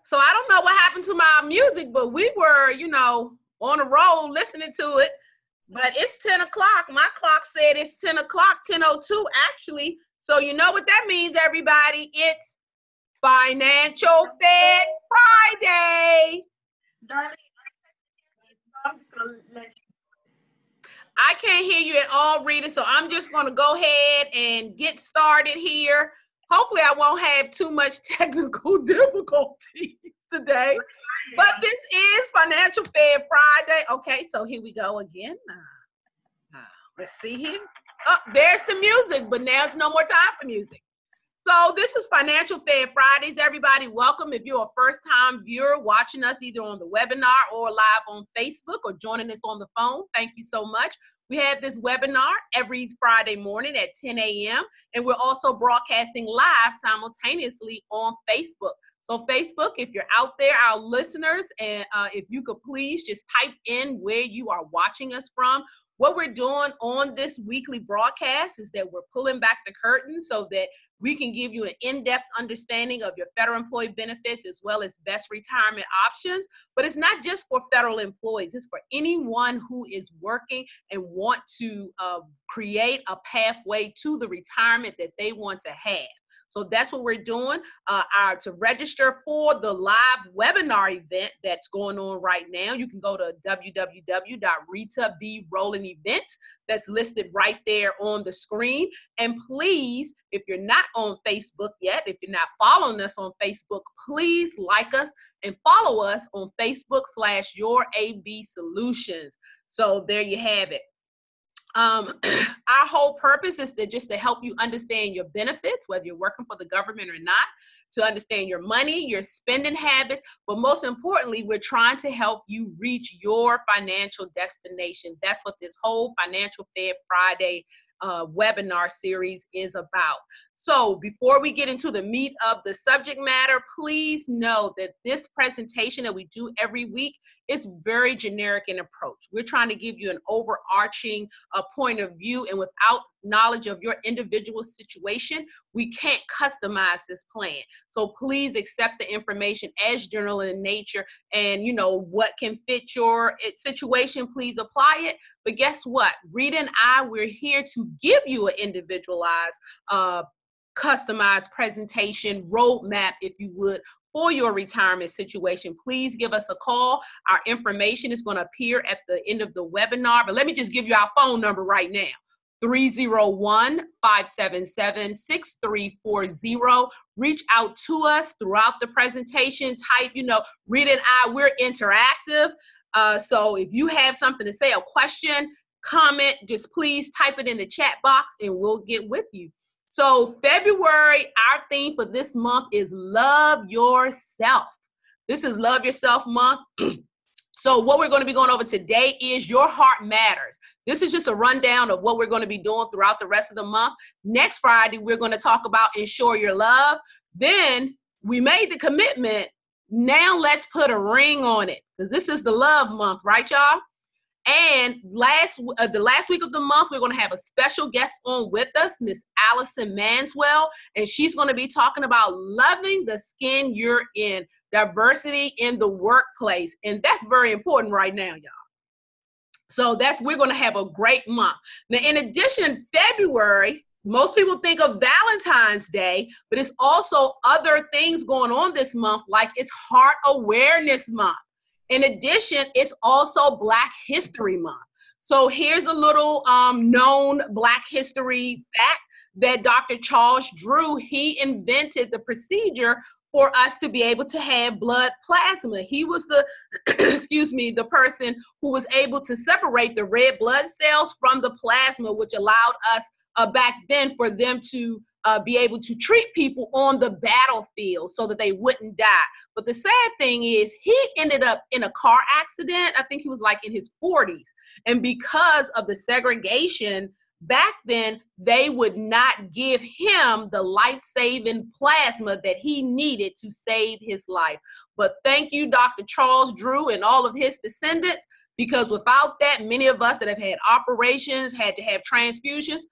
So I don't know what happened to my music, but we were, on a roll listening to it. But it's 10 o'clock. My clock said it's 10 o'clock, 10:02 actually. So you know what that means, everybody. It's Financial Fed Friday. Darling, I'm just going to let you. I can't hear you at all, Rita, so I'm just going to go ahead and get started here. Hopefully I won't have too much technical difficulty today. But this is Financial Fed Friday. Okay, so here we go again. Let's see here. Oh, there's the music, but now it's no more time for music. So this is Financial Fed Fridays, everybody. Welcome. If you're a first-time viewer watching us either on the webinar or live on Facebook or joining us on the phone, thank you so much. We have this webinar every Friday morning at 10 a.m. and we're also broadcasting live simultaneously on Facebook. So Facebook, if you're out there, our listeners, and if you could please just type in where you are watching us from. What we're doing on this weekly broadcast is that we're pulling back the curtain so that we can give you an in-depth understanding of your federal employee benefits as well as best retirement options. But it's not just for federal employees. It's for anyone who is working and want to create a pathway to the retirement that they want to have. So that's what we're doing. To register for the live webinar event that's going on right now, you can go to www.RitaBRowland.event. That's listed right there on the screen. And please, if you're not on Facebook yet, if you're not following us on Facebook, please like us and follow us on Facebook/YourABSolutions. So there you have it. Our whole purpose is to help you understand your benefits, whether you're working for the government or not, to understand your money, your spending habits, but most importantly, we're trying to help you reach your financial destination. That's what this whole Financial Fed Friday webinar series is about. So before we get into the meat of the subject matter, please know that this presentation that we do every week is very generic in approach. We're trying to give you an overarching point of view, and without knowledge of your individual situation, we can't customize this plan. So please accept the information as general in nature, and what can fit your situation, please apply it. But guess what? Rita and I, we're here to give you an individualized, customized presentation roadmap, if you would, for your retirement situation. Please give us a call. Our information is going to appear at the end of the webinar, but let me just give you our phone number right now. 301-577-6340. Reach out to us throughout the presentation. Type, Rita and I, we're interactive. So if you have something to say, a question, comment, just please type it in the chat box and we'll get with you. So February, our theme for this month is Love Yourself. This is Love Yourself Month. So what we're going to be going over today is Your Heart Matters. This is just a rundown of what we're going to be doing throughout the rest of the month. Next Friday, we're going to talk about Ensure Your Love. Then we made the commitment. Now let's put a ring on it, because this is the love month, right, y'all? And the last week of the month, we're going to have a special guest on with us, Miss Allison Manswell, and she's going to be talking about loving the skin you're in, diversity in the workplace, and that's very important right now, y'all. So we're going to have a great month. Now, in addition, February, most people think of Valentine's Day, but it's also other things going on this month, like it's Heart Awareness Month. In addition, it's also Black History Month. So here's a little known Black history fact that Dr. Charles Drew, he invented the procedure for us to be able to have blood plasma. He was the, the person who was able to separate the red blood cells from the plasma, which allowed us back then for them to be able to treat people on the battlefield so that they wouldn't die. But the sad thing is he ended up in a car accident. I think he was like in his 40s. And because of the segregation back then, they would not give him the life-saving plasma that he needed to save his life. But thank you, Dr. Charles Drew and all of his descendants, because without that, many of us that have had operations, had to have transfusions,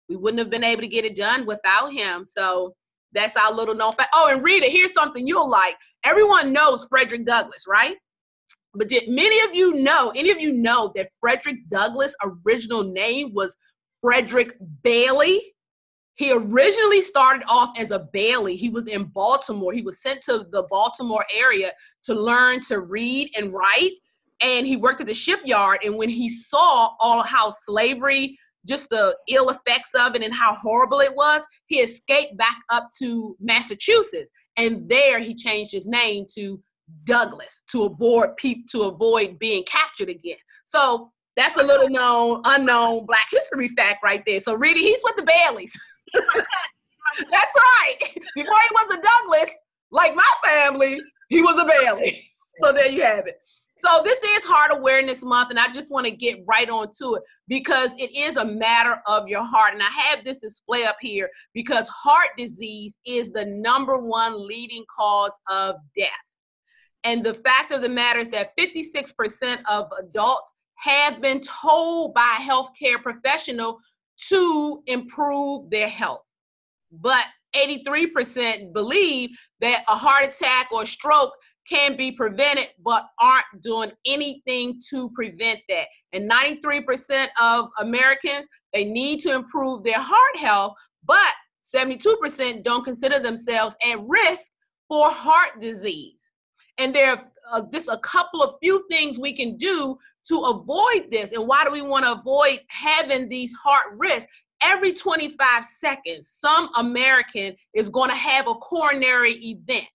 we wouldn't have been able to get it done without him. So That's our little known fact. Oh, and Rita, here's something you'll like. Everyone knows Frederick Douglass, right? But did any of you know that Frederick Douglass' original name was Frederick Bailey? He originally started off as a Bailey. He was in Baltimore. He was sent to the Baltimore area to learn to read and write. And he worked at the shipyard. And when he saw all how slavery, just the ill effects of it and how horrible it was, he escaped back up to Massachusetts. And there he changed his name to Douglass to avoid being captured again. So that's a little known, unknown Black history fact right there. So really, he's with the Baileys. That's right. Before he was a Douglass, like my family, he was a Bailey. So there you have it. So this is Heart Awareness Month, and I just want to get right on to it because it is a matter of your heart. And I have this display up here because heart disease is the #1 leading cause of death. And the fact of the matter is that 56% of adults have been told by a healthcare professional to improve their health. But 83% believe that a heart attack or stroke can be prevented, but aren't doing anything to prevent that. And 93% of Americans, they need to improve their heart health, but 72% don't consider themselves at risk for heart disease. And there are just a couple of few things we can do to avoid this. And why do we want to avoid having these heart risks? Every 25 seconds, some American is going to have a coronary event.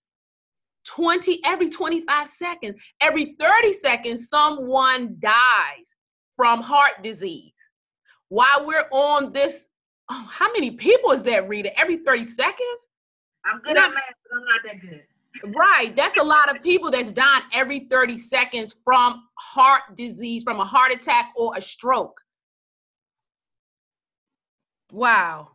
Every 25 seconds. Every 30 seconds, someone dies from heart disease. While we're on this, how many people is that, Rita? Every 30 seconds? I'm good at math, but I'm not that good. Right. That's a lot of people that's dying every 30 seconds from heart disease, from a heart attack or a stroke. Wow.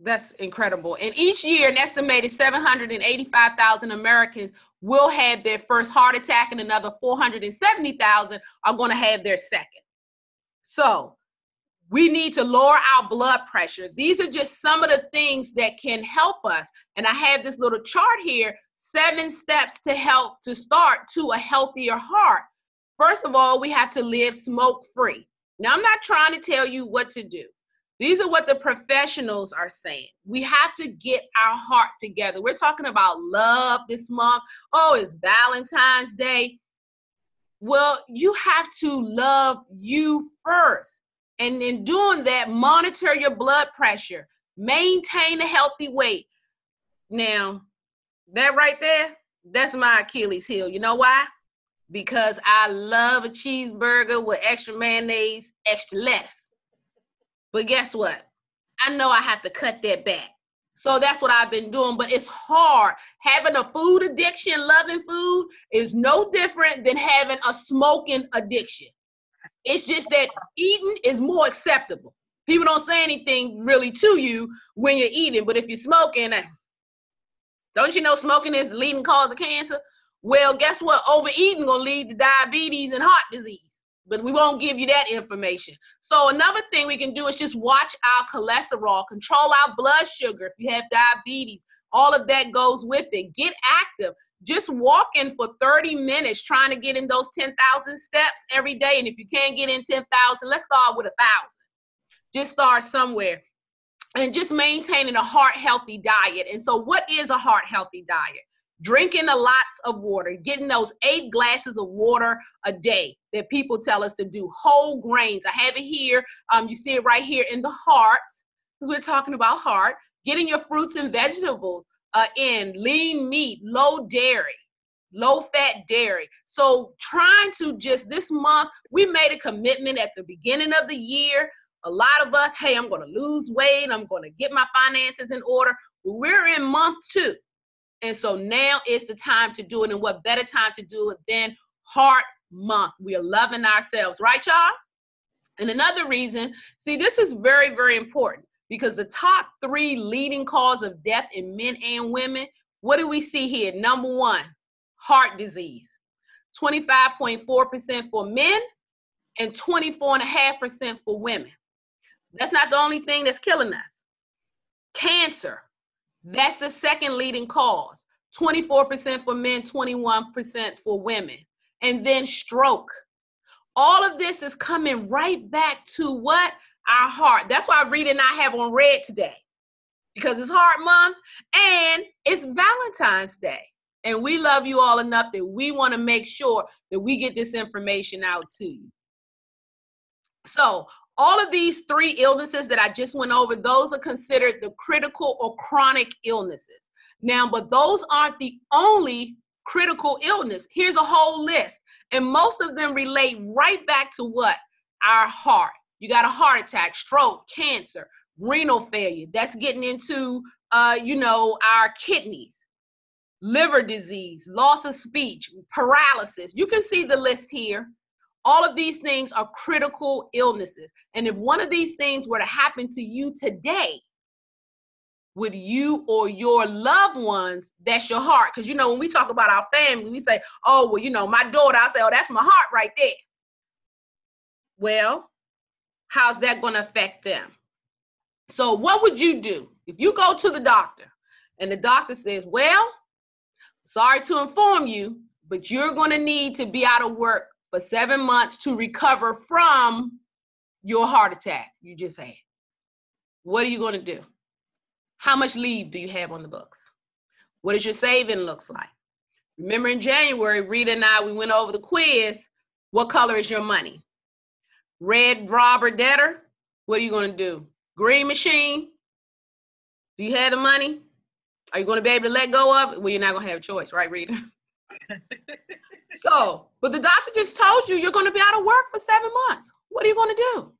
That's incredible. And each year, an estimated 785,000 Americans will have their first heart attack, and another 470,000 are going to have their second. So we need to lower our blood pressure. These are just some of the things that can help us. And I have this little chart here, 7 steps to help to start to a healthier heart. First of all, we have to live smoke-free. Now, I'm not trying to tell you what to do. These are what the professionals are saying. We have to get our heart together. We're talking about love this month. Oh, it's Valentine's Day. Well, you have to love you first. And in doing that, monitor your blood pressure. Maintain a healthy weight. Now, that right there, that's my Achilles heel. You know why? Because I love a cheeseburger with extra mayonnaise, extra lettuce. But guess what? I know I have to cut that back. So that's what I've been doing, but it's hard. Having a food addiction, loving food, is no different than having a smoking addiction. It's just that eating is more acceptable. People don't say anything really to you when you're eating, but if you're smoking, don't you know smoking is the leading cause of cancer? Well, guess what? Overeating gonna lead to diabetes and heart disease. But we won't give you that information. So another thing we can do is just watch our cholesterol, control our blood sugar. If you have diabetes, all of that goes with it. Get active. Just walking for 30 minutes, trying to get in those 10,000 steps every day. And if you can't get in 10,000, let's start with 1,000. Just start somewhere. And just maintaining a heart-healthy diet. And so what is a heart-healthy diet? Drinking a lot of water, getting those 8 glasses of water a day that people tell us to do. Whole grains. I have it here. You see it right here in the heart, because we're talking about heart. Getting your fruits and vegetables in, lean meat, low dairy, low-fat dairy. So trying to just, this month, we made a commitment at the beginning of the year. A lot of us, hey, I'm going to lose weight. I'm going to get my finances in order. We're in month 2. And so now is the time to do it. And what better time to do it than Heart Month? We are loving ourselves, right, y'all? And another reason, see, this is very, very important because the top 3 leading cause of death in men and women, what do we see here? Number 1, heart disease. 25.4% for men and 24.5% for women. That's not the only thing that's killing us. Cancer. That's the second leading cause. 24% for men, 21% for women. And then stroke. All of this is coming right back to what? Our heart. That's why Rita and I have on red today, because it's Heart Month and it's Valentine's Day. And we love you all enough that we want to make sure that we get this information out to you. So all of these three illnesses that I just went over, those are considered the critical or chronic illnesses. Now, but those aren't the only critical illness. Here's a whole list. And most of them relate right back to what? Our heart. You got a heart attack, stroke, cancer, renal failure. That's getting into, our kidneys, liver disease, loss of speech, paralysis. You can see the list here. All of these things are critical illnesses. And if one of these things were to happen to you today, with you or your loved ones, that's your heart. Because, when we talk about our family, we say, oh, well, my daughter, I say, oh, that's my heart right there. Well, how's that going to affect them? So what would you do if you go to the doctor and the doctor says, well, sorry to inform you, but you're going to need to be out of work for 7 months to recover from your heart attack you just had? What are you going to do? How much leave do you have on the books? What does your saving looks like? Remember in January, Rita and I, we went over the quiz. What color is your money? Red robber debtor? What are you going to do? Green machine? Do you have the money? Are you going to be able to let go of it? Well, you're not going to have a choice, right, Rita? So, but the doctor just told you you're going to be out of work for 7 months. What are you going to do?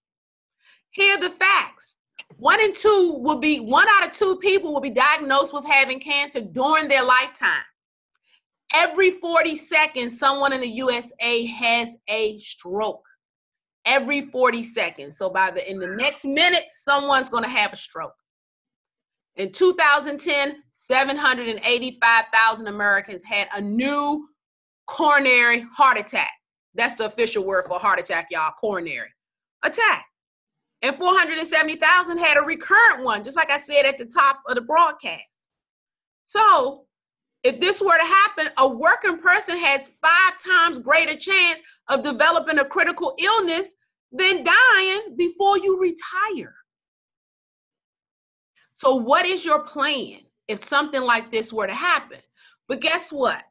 Here are the facts. 1 out of 2 people will be diagnosed with having cancer during their lifetime. Every 40 seconds, someone in the USA has a stroke. Every 40 seconds. So in the next minute, someone's going to have a stroke. In 2010, 785,000 Americans had a new coronary heart attack. That's the official word for heart attack, y'all, coronary attack. And 470,000 had a recurrent one, just like I said at the top of the broadcast. So if this were to happen, a working person has 5 times greater chance of developing a critical illness than dying before you retire. So what is your plan if something like this were to happen? But guess what?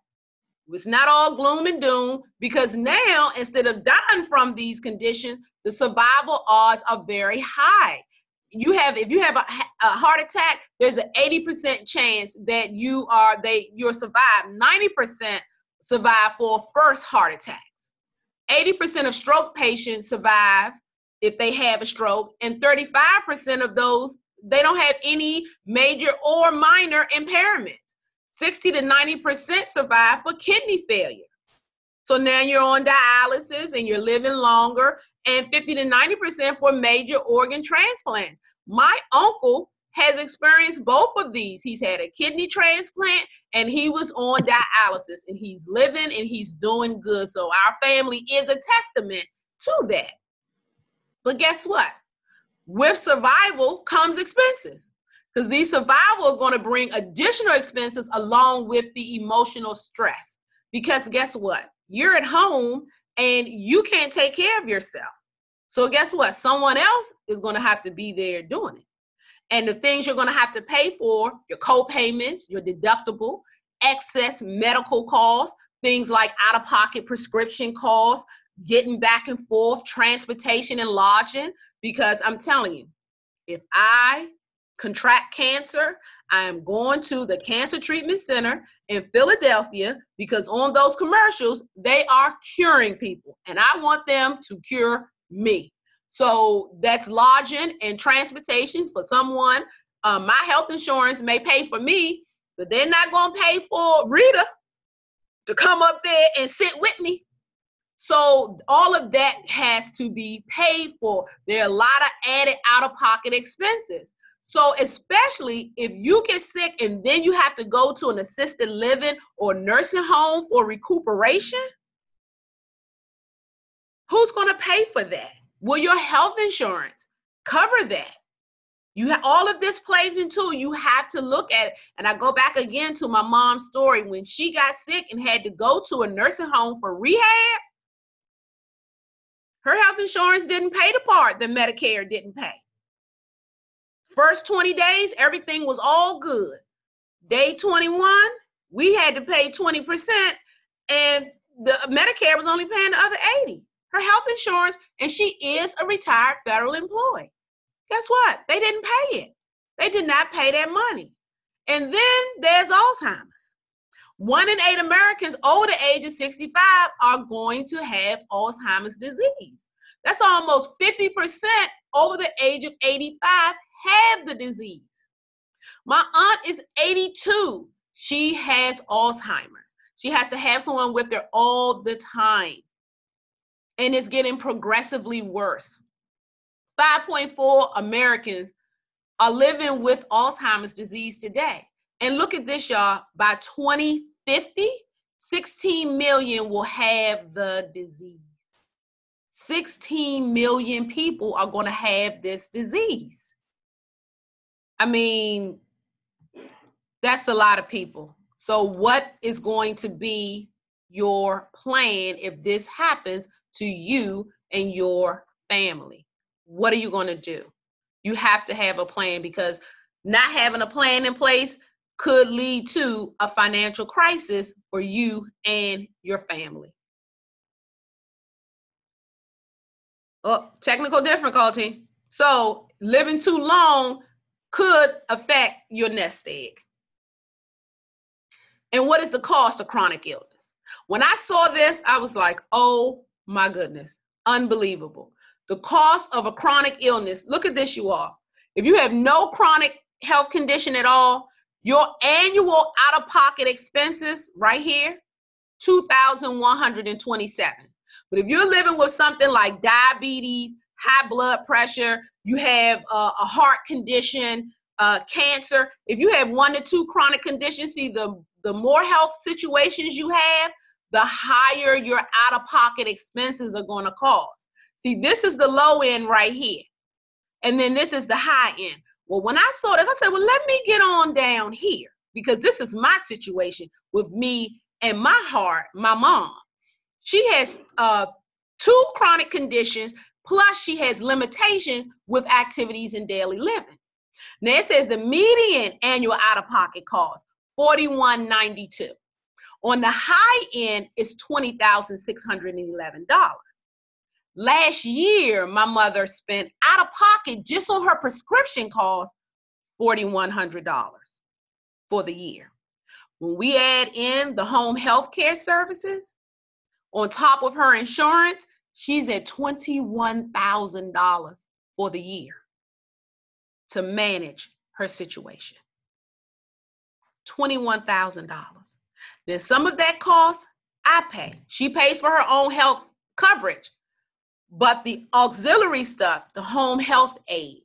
It's not all gloom and doom, because now, instead of dying from these conditions, the survival odds are very high. If you have a heart attack, there's an 80% chance that you'll survive. 90% survive for first heart attacks. 80% of stroke patients survive if they have a stroke, and 35% of those, they don't have any major or minor impairments. 60 to 90% survive for kidney failure. So now you're on dialysis and you're living longer, and 50 to 90% for major organ transplants. My uncle has experienced both of these. He's had a kidney transplant and he was on dialysis, and he's living and he's doing good. So our family is a testament to that. But guess what? With survival comes expenses, because these survival is going to bring additional expenses along with the emotional stress. Because guess what? You're at home and you can't take care of yourself. So guess what? Someone else is going to have to be there doing it. And the things you're going to have to pay for, your co-payments, your deductible, excess medical costs, things like out-of-pocket prescription costs, getting back and forth, transportation and lodging. Because I'm telling you, if I contract cancer, I am going to the Cancer Treatment Center in Philadelphia, because on those commercials, they are curing people, and I want them to cure me. So that's lodging and transportation for someone. My health insurance may pay for me, but they're not going to pay for Rita to come up there and sit with me. So all of that has to be paid for. There are a lot of added out-of-pocket expenses. So especially if you get sick and then you have to go to an assisted living or nursing home for recuperation, who's going to pay for that? Will your health insurance cover that? All of this plays into, you have to look at it. And I go back again to my mom's story. When she got sick and had to go to a nursing home for rehab, her health insurance didn't pay the part that Medicare didn't pay. First 20 days, everything was all good. Day 21, we had to pay 20%, and the Medicare was only paying the other 80. Her health insurance, and she is a retired federal employee. Guess what? They didn't pay it. They did not pay that money. And then there's Alzheimer's. 1 in 8 Americans over the age of 65 are going to have Alzheimer's disease. That's almost 50% over the age of 85 have the disease. My aunt is 82. She has Alzheimer's. She has to have someone with her all the time. And it's getting progressively worse. 5.4 Americans are living with Alzheimer's disease today. And look at this, y'all. By 2050, 16 million will have the disease. 16 million people are going to have this disease. I mean, that's a lot of people. So what is going to be your plan if this happens to you and your family? What are you going to do? You have to have a plan, because not having a plan in place could lead to a financial crisis for you and your family. Oh, technical difficulty. So living too long could affect your nest egg. And what is the cost of chronic illness? When I saw this, I was like, oh my goodness, unbelievable. The cost of a chronic illness, look at this, you all. If you have no chronic health condition at all, your annual out-of-pocket expenses right here, $2,127. But if you're living with something like diabetes, high blood pressure, you have a heart condition, cancer, if you have 1 to 2 chronic conditions, see, the more health situations you have, the higher your out-of-pocket expenses are going to cost. See, this is the low end right here. And then this is the high end. Well, when I saw this, I said, well, let me get on down here, because this is my situation with me and my heart, my mom. She has 2 chronic conditions, plus she has limitations with activities in daily living. Now it says the median annual out-of-pocket cost, $41.92. On the high end is $20,611. Last year, my mother spent out of pocket just on her prescription costs $4,100 for the year. When we add in the home health care services on top of her insurance, she's at $21,000 for the year to manage her situation. $21,000. Then some of that cost I pay. She pays for her own health coverage. But the auxiliary stuff, the home health aid,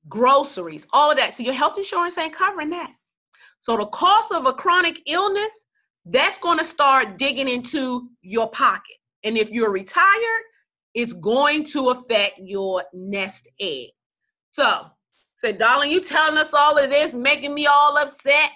groceries, all of that. So your health insurance ain't covering that. So the cost of a chronic illness, that's going to start digging into your pocket. And if you're retired, it's going to affect your nest egg. So, say, darling, you telling us all of this, making me all upset.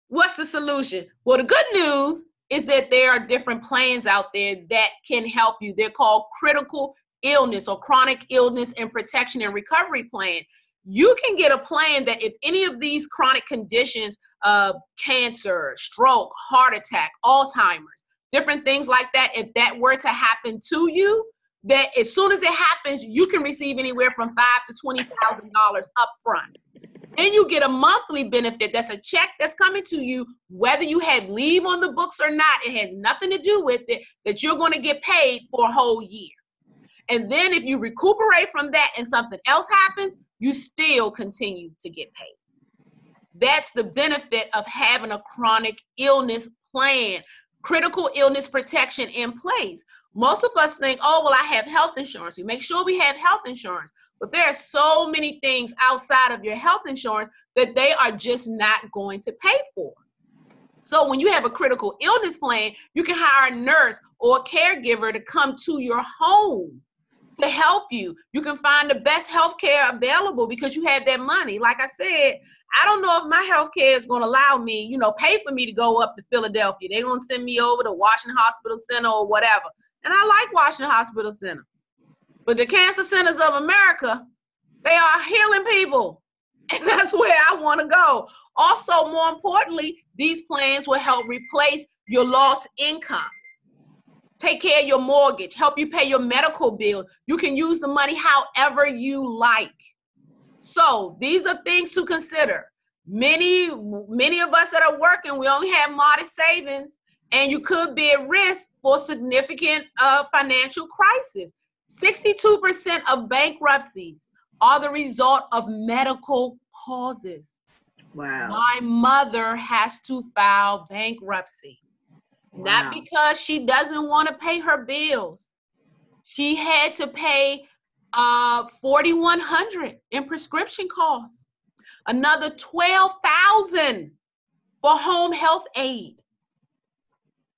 What's the solution? Well, the good news is that there are different plans out there that can help you. They're called critical illness or chronic illness and protection and recovery plan. You can get a plan that if any of these chronic conditions, cancer, stroke, heart attack, Alzheimer's, different things like that, if that were to happen to you, that as soon as it happens, you can receive anywhere from $5,000 to $20,000 up front. Then you get a monthly benefit. That's a check that's coming to you, whether you have leave on the books or not. It has nothing to do with it, that you're going to get paid for a whole year. And then if you recuperate from that and something else happens, you still continue to get paid. That's the benefit of having a chronic illness plan, critical illness protection in place. Most of us think, oh, well, I have health insurance. We make sure we have health insurance. But there are so many things outside of your health insurance that they are just not going to pay for. So when you have a critical illness plan, you can hire a nurse or a caregiver to come to your home to help you. You can find the best health care available because you have that money. Like I said, I don't know if my health care is going to allow me, you know, pay for me to go up to Philadelphia. They're going to send me over to Washington Hospital Center or whatever. And I like Washington Hospital Center. But the Cancer Centers of America, they are healing people. And that's where I want to go. Also, more importantly, these plans will help replace your lost income. Take care of your mortgage, help you pay your medical bill. You can use the money however you like. So these are things to consider. Many of us that are working, we only have modest savings, and you could be at risk for significant financial crisis. 62% of bankruptcies are the result of medical causes. Wow. My mother has to file bankruptcy. Wow. Not because she doesn't want to pay her bills. She had to pay $4,100 in prescription costs. Another $12,000 for home health aid.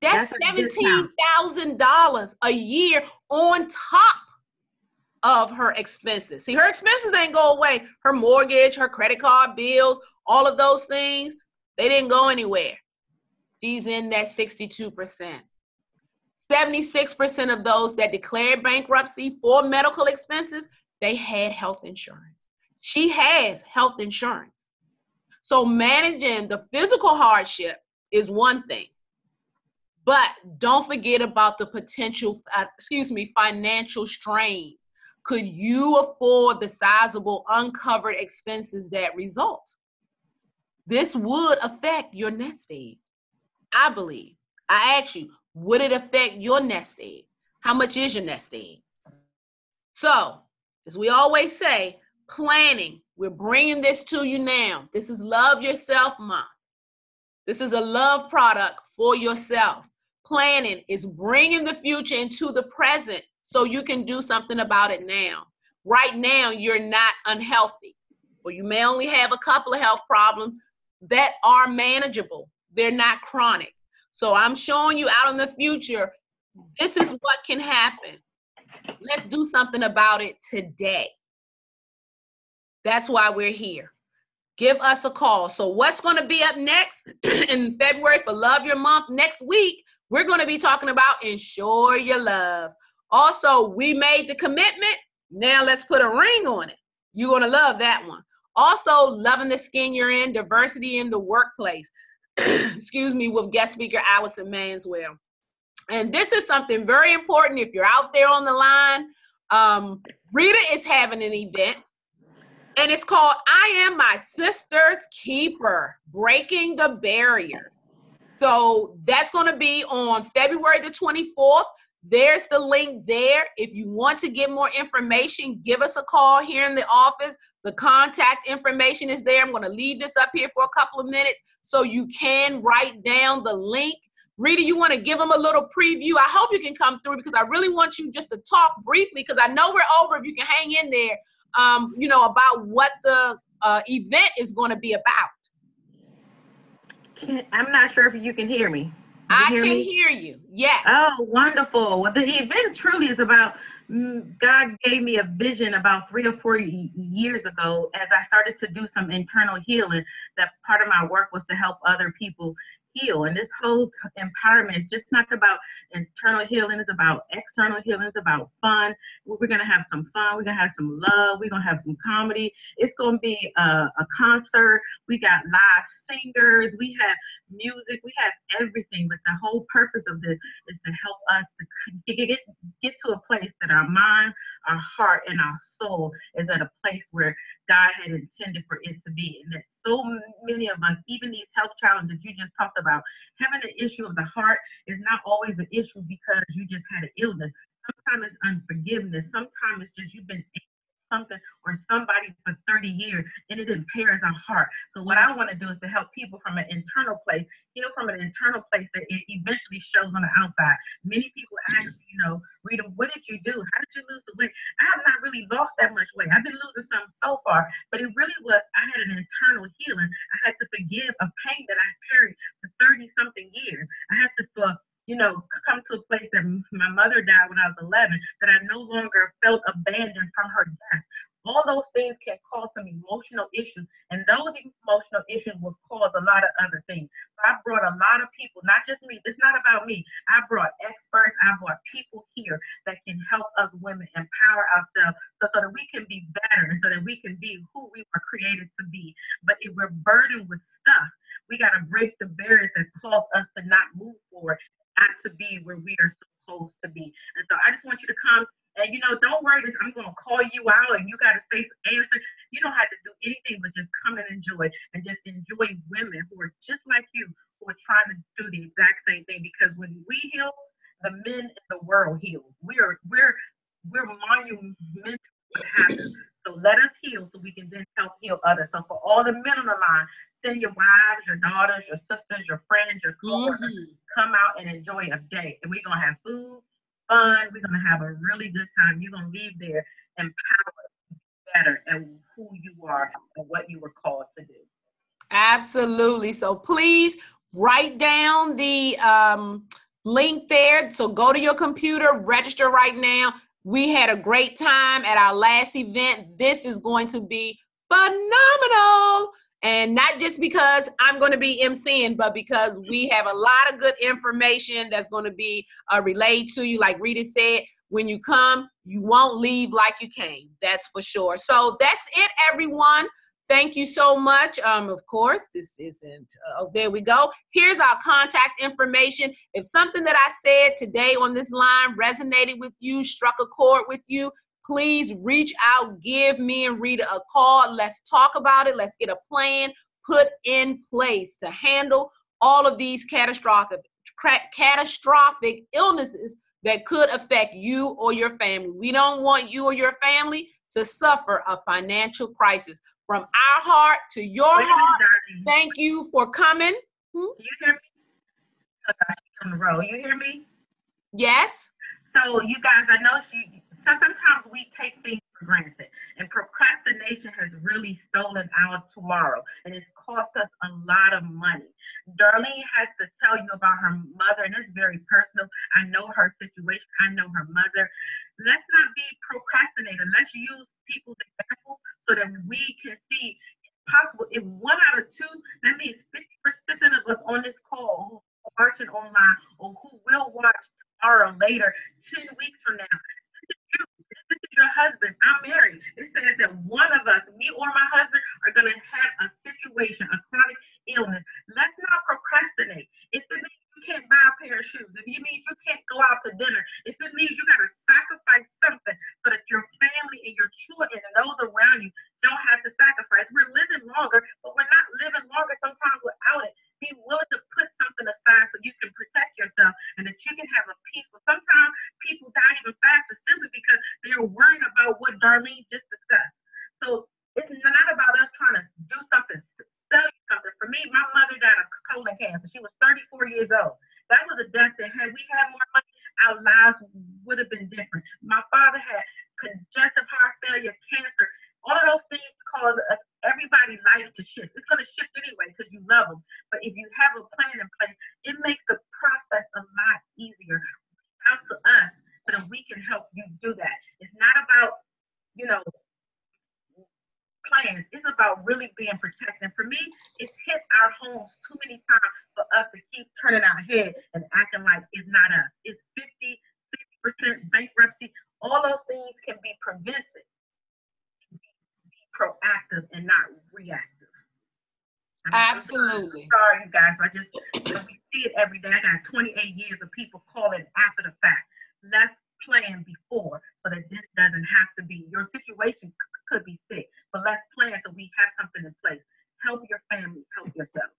That's $17,000 a year on top of her expenses. See, her expenses ain't go away. Her mortgage, her credit card bills, all of those things, they didn't go anywhere. She's in that 62%. 76% of those that declared bankruptcy for medical expenses, they had health insurance. She has health insurance. So managing the physical hardship is one thing, but don't forget about the potential, financial strain. Could you afford the sizable uncovered expenses that result? This would affect your nest egg, I believe. I ask you, would it affect your nest egg? How much is your nest egg? So, as we always say, planning. We're bringing this to you now. This is Love Yourself Month. This is a love product for yourself. Planning is bringing the future into the present so you can do something about it now. Right now, you're not unhealthy, or you may only have a couple of health problems that are manageable. They're not chronic. So I'm showing you out in the future, this is what can happen. Let's do something about it today. That's why we're here. Give us a call. So what's going to be up next in February for Love Your Month? Next week, we're going to be talking about Ensure Your Love. Also, we made the commitment. Now let's put a ring on it. You're going to love that one. Also, loving the skin you're in, diversity in the workplace. With guest speaker Allison Manswell. And this is something very important if you're out there on the line. Rita is having an event, and it's called I Am My Sister's Keeper, Breaking the Barriers. So that's going to be on February the 24th. There's the link there. If you want to get more information, give us a call here in the office. The contact information is there. I'm going to leave this up here for a couple of minutes so you can write down the link. Rita, you want to give them a little preview? I hope you can come through because I really want you just to talk briefly because I know we're over. If you can hang in there, about what the event is going to be about. I'm not sure if you can hear me. I can hear you. Yes. Oh, wonderful. Well, the event truly is about, God gave me a vision about 3 or 4 years ago as I started to do some internal healing. That part of my work was to help other people heal. And this whole empowerment is just not about internal healing. It's about external healing. It's about fun. We're going to have some fun. We're going to have some love. We're going to have some comedy. It's going to be a concert. We got live singers. We have music. We have everything. But the whole purpose of this is to help us to get to a place that our mind, our heart, and our soul is at a place where God had intended for it to be. And that so many of us, even these health challenges you just talked about, having an issue of the heart is not always an issue because you just had an illness. Sometimes it's unforgiveness. Sometimes it's just you've been something or somebody for 30 years and it impairs our heart. So what I want to do is to help people from an internal place, heal from an internal place that it eventually shows on the outside. Many people ask me, Rita, what did you do? How did you lose the weight? I have not really lost that much weight. I've been losing some so far, but it really was, I had an internal healing. I had to forgive a pain that I carried for 30 something years. I had to come to a place that my mother died when I was 11, that I no longer felt abandoned from her death. All those things can cause some emotional issues, and those emotional issues will cause a lot of other things. So I brought a lot of people, not just me. It's not about me. I brought experts. I brought people here that can help us women empower ourselves so that we can be better and so that we can be who we were created to be. But if we're burdened with stuff, we got to break the barriers that cause us to not move forward, not to be where we are supposed to be. And so I just want you to come. And, don't worry, I'm going to call you out and you got to say answer. You don't have to do anything but just come and enjoy women who are just like you, who are trying to do the exact same thing. Because when we heal, the men in the world heal. We're monumental what happens. So let us heal so we can then help heal others. So for all the men on the line, send your wives, your daughters, your sisters, your friends, your coworkers, come out and enjoy a day. And we're going to have food, fun. We're going to have a really good time. You're going to leave there empowered, better at who you are and what you were called to do. Absolutely. So please write down the link there. So go to your computer, register right now. We had a great time at our last event. This is going to be phenomenal. And not just because I'm going to be emceeing, but because we have a lot of good information that's going to be relayed to you. Like Rita said, when you come, you won't leave like you came. That's for sure. So that's it, everyone. Thank you so much. Of course, this isn't, there we go. Here's our contact information. If something that I said today on this line resonated with you, struck a chord with you, please reach out, give me and Rita a call. Let's talk about it. Let's get a plan put in place to handle all of these catastrophic illnesses that could affect you or your family. We don't want you or your family to suffer a financial crisis. From our heart to your heart, thank you for coming. You hear me? On the road. You hear me? Yes. So you guys, I know sometimes we take things for granted, and procrastination has really stolen our tomorrow, and it's cost us a lot of money. Darlene has to tell you about her mother, and it's very personal. I know her situation. I know her mother. Let's not be procrastinators. Let's use people's examples so that we can see it's possible. If 1 out of 2, that means 50% of us on this call who are watching online or who will watch tomorrow, later, 10 weeks from now. This is you. This is your husband. I'm married. It says that one of us, me or my husband, are going to have a situation, a chronic illness. Let's not procrastinate. If it means you can't buy a pair of shoes, if it means you can't go out to dinner, if it means you got to sacrifice something so that your family and your children and those around you don't have to sacrifice. We're living longer, but we're not living longer sometimes without it. Be willing to put something aside so you can protect yourself and that you can have a peaceful. Sometimes people die even faster simply because they're worried about what Darlene just discussed. So it's not about us trying to do something, sell you something. For me, my mother died of colon cancer. She was 34 years old. That was a death that had we had more money, our lives would have been different. My father had congestive heart failure, cancer. All of those things cause everybody's life to shift. It's going to shift anyway because you love them. But if you have a plan in place, it makes the process a lot easier. Reach out to us so that we can help you do that. It's not about, plans. It's about really being protected. For me, it's hit our homes too many times for us to keep turning our head and acting like it's not us. It's 50, 60% bankruptcy. All those things can be prevented. Be proactive and not reactive. Absolutely. I'm sorry, you guys. We see it every day. I got 28 years of people calling after the fact. Let's plan before so that this doesn't have to be. Your situation could be sick, but let's plan so we have something in place. Help your family, help yourself.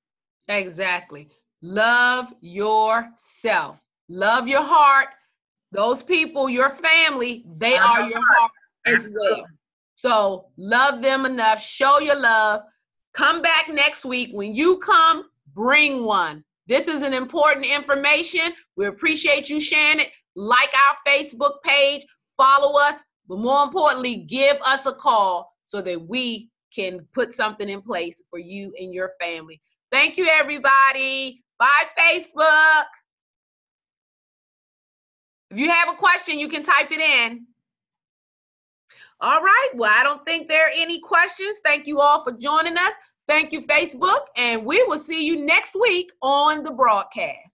Exactly. Love yourself. Love your heart. Those people, your family, they are your heart as well. So love them enough. Show your love. Come back next week. When you come, bring one. This is an important information. We appreciate you sharing it. Like our Facebook page, follow us, but more importantly, give us a call so that we can put something in place for you and your family. Thank you, everybody. Bye, Facebook. If you have a question, you can type it in. All right. Well, I don't think there are any questions. Thank you all for joining us. Thank you, Facebook. And we will see you next week on the broadcast.